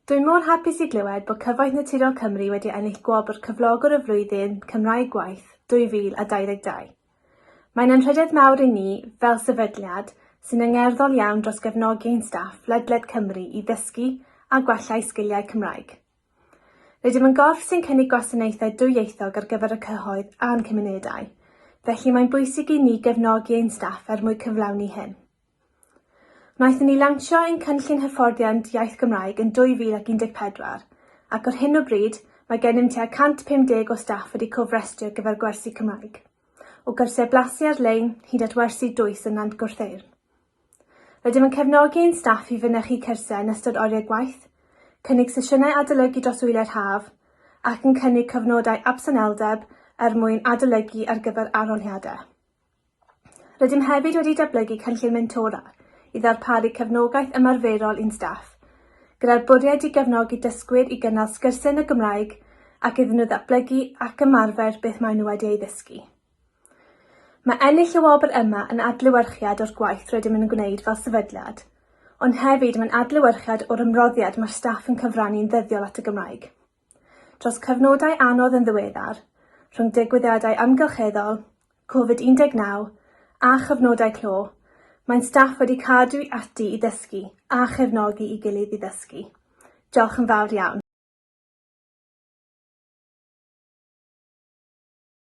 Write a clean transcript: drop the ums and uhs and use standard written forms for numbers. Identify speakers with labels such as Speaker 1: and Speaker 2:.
Speaker 1: Dwi'n mor hapus I glywed bod Cyfoeth Naturiol Cymru wedi ennill gwobr Cyflogwr y Flwyddyn Cymraeg Gwaith 2022. Mae'n anrhydedd mawr I ni, fel sefydliad, sy'n angerddol iawn dros gefnogi ein staff ledled Cymru I ddysgu a gwellai sgiliau Cymraeg. Rydym yn gorff sy'n cynnig gwasanaethau dwyieithog ar gyfer y cyhoedd a'n cymunedau, felly mae'n bwysig I ni gefnogi ein staff mwyn cyflawni hyn. Wnaethon ni lansio ein cynllun hyfforddiant iaith Gymraeg yn 2014, ac ar hyn o bryd mae gennym tua 150 o staff wedi cofrestru ar gyfer gwersi Cymraeg, o gyrsau blasu ar-lein hyd at wersi dwys yn Nant Gwrtheyrn. Rydym yn cefnogi ein staff I fynychu cyrsau yn ystod oriau gwaith, cynnig sesiynau adolygu dros wyliau'r haf, ac yn cynnig cyfnodau absyneldeb mwyn adolygu ar gyfer arholiadau. Rydym hefyd wedi datblygu cynllun mentora I ddarparu cefnogaeth ymarferol i'n staff, gyda'r bwriad I gefnogi dysgwyr I gynnal sgyrsiau yn y Gymraeg ac iddyn nhw ddatblygu ac ymarfer beth maen nhw wedi ei ddysgu. Mae ennill y wobr yma yn adlewyrchiad o'r gwaith rydym yn gwneud fel sefydliad, ond hefyd mae'n adlewyrchiad o'r ymroddiad mae'r staff yn cyfrannu'n ddyddiol at y Gymraeg. Dros cyfnodau anodd yn ddiweddar, rhwng digwyddiadau amgylcheddol, Covid-19 a chyfnodau clo, mae'n staff wedi cadw ati I ddysgu a chefnogi I gilydd I ddysgu. Diolch yn fawr iawn.